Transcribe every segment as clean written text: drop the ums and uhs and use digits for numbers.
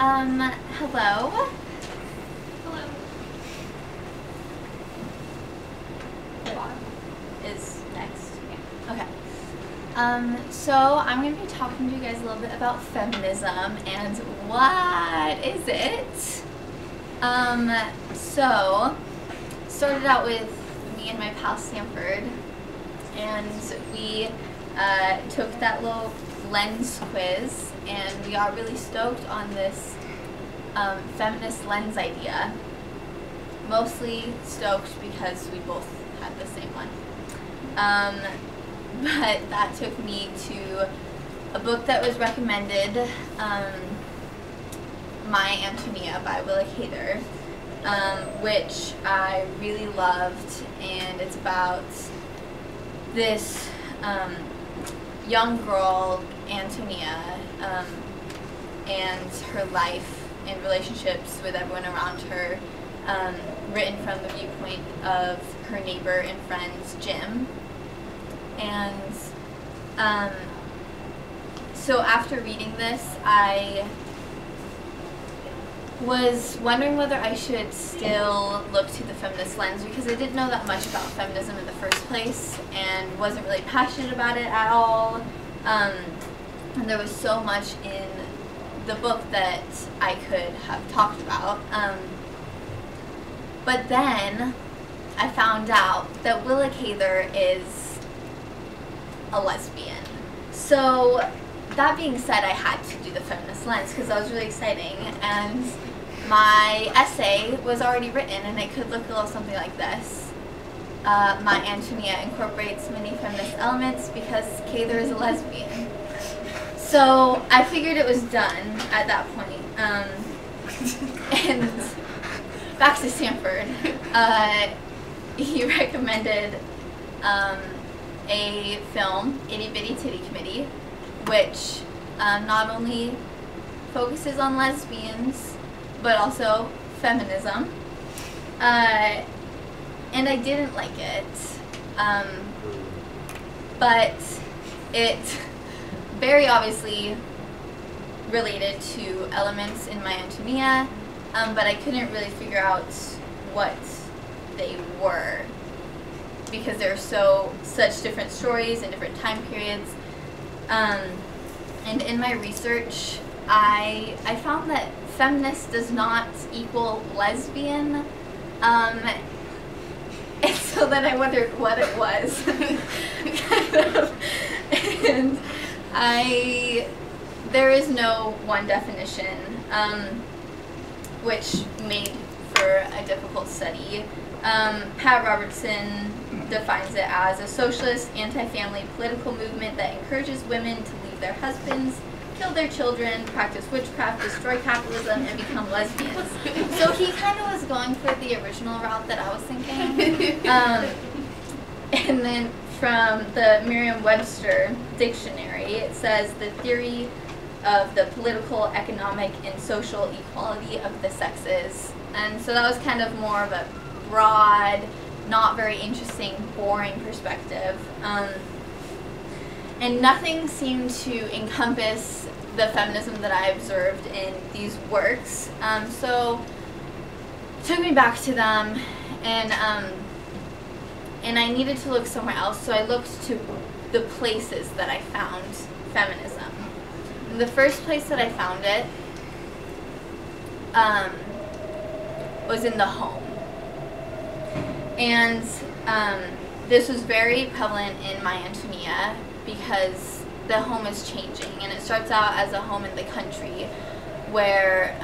Hello. Hello. Is next. Okay. So I'm going to be talking to you guys a little bit about feminism and what is it? So started out with me and my pal Stanford, and we took that little lens quiz, and we got really stoked on this feminist lens idea. Mostly stoked because we both had the same one. But that took me to a book that was recommended, My Antonia by Willa Cather, which I really loved, and it's about this young girl, Antonia, and her life and relationships with everyone around her, written from the viewpoint of her neighbor and friend, Jim. And so after reading this, I was wondering whether I should still look to the feminist lens, because I didn't know that much about feminism in the first place and wasn't really passionate about it at all. And there was so much in the book that I could have talked about. But then I found out that Willa Cather is a lesbian. So that being said, I had to do the feminist lens because that was really exciting, and my essay was already written, and it could look a little something like this. My Antonia incorporates many feminist elements because Cather is a lesbian. So I figured it was done at that point. And back to Stanford, he recommended a film, Itty Bitty Titty Committee, which not only focuses on lesbians, but also feminism. And I didn't like it, but it very obviously related to elements in my Antonia, but I couldn't really figure out what they were, because there are such different stories and different time periods. And in my research, I found that feminist does not equal lesbian, and so then I wondered what it was. Kind of. And there is no one definition, which made for a difficult study. Pat Robertson defines it as a socialist, anti-family political movement that encourages women to leave their husbands, kill their children, practice witchcraft, destroy capitalism, and become lesbians. So he kind of was going for the original route that I was thinking. And then from the Merriam-Webster dictionary, it says the theory of the political, economic, and social equality of the sexes. And so that was kind of more of a broad, not very interesting, boring perspective. And nothing seemed to encompass the feminism that I observed in these works. So it took me back to them, and I needed to look somewhere else, so I looked to the places that I found feminism. And the first place that I found it was in the home. And this was very prevalent in my Antonia because the home is changing, and it starts out as a home in the country where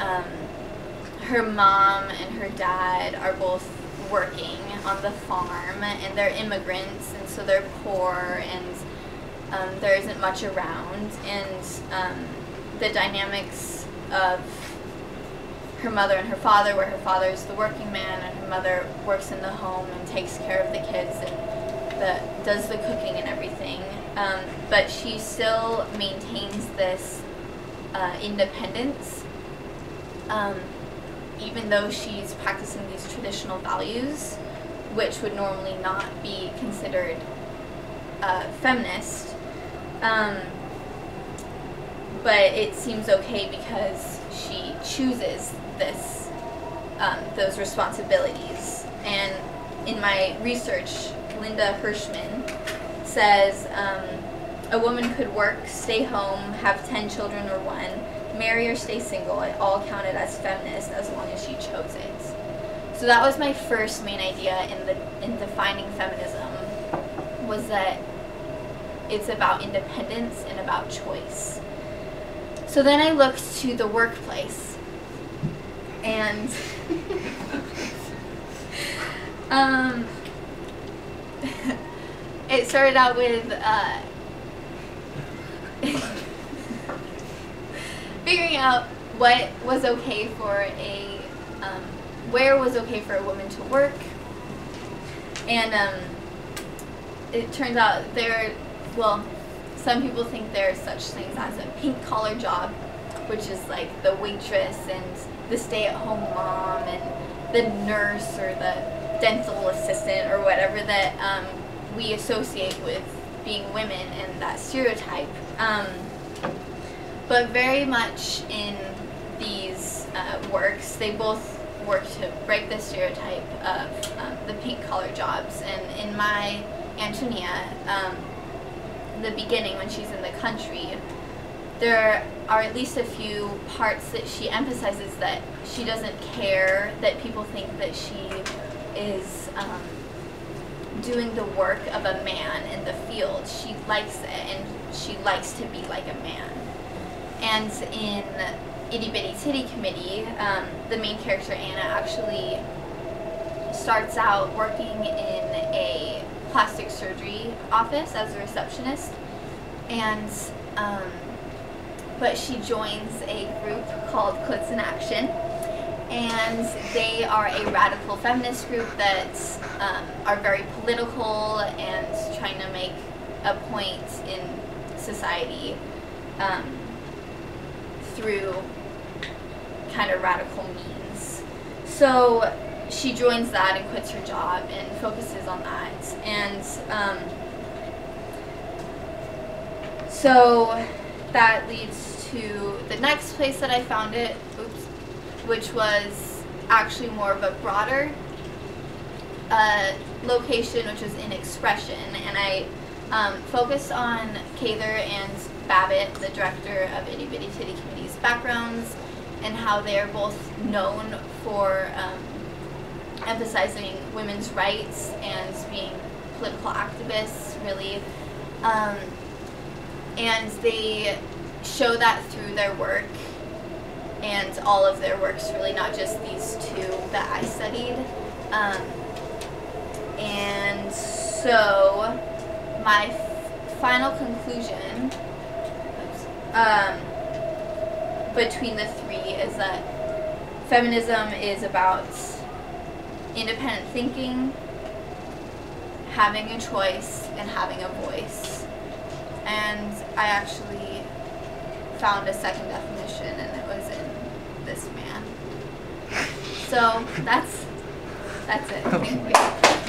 her mom and her dad are both working on the farm, and they're immigrants, and so they're poor, and there isn't much around, and the dynamics of her mother and her father, where her father is the working man and her mother works in the home and takes care of the kids and does the cooking and everything, but she still maintains this independence, even though she's practicing these traditional values, which would normally not be considered feminist. But it seems okay because she chooses those responsibilities. And in my research, Linda Hirschman says a woman could work, stay home, have 10 children or one, marry or stay single. It all counted as feminist as long as she chose it. So that was my first main idea in defining feminism, was that it's about independence and about choice. So then I looked to the workplace, and it started out with figuring out what was okay for where was okay for a woman to work, and it turns out some people think there are such things as a pink collar job, which is like the waitress and the stay-at-home mom and the nurse or the dental assistant or whatever that we associate with being women and that stereotype. But very much in these works, they both work to break the stereotype of the pink collar jobs. And in my Antonia, the beginning when she's in the country, there are at least a few parts that she emphasizes that she doesn't care that people think that she is doing the work of a man in the field. She likes it, and she likes to be like a man. And in Itty Bitty Titty Committee, the main character, Anna, actually starts out working in a plastic surgery office as a receptionist, and but she joins a group called Clits in Action, and they are a radical feminist group that are very political and trying to make a point in society through kind of radical means. So she joins that and quits her job and focuses on that. And so that leads to the next place that I found it, which was actually more of a broader location, which was in expression. And I focused on Cather and Babbitt, the director of Itty Bitty Titty Committee's backgrounds, and how they're both known for emphasizing women's rights and being political activists, really. And they show that through their work, and all of their works, really, not just these two that I studied. And so my final conclusion between the three is that feminism is about independent thinking, having a choice, and having a voice. And I actually found a second definition, and it was in this man. So that's it. Thank you.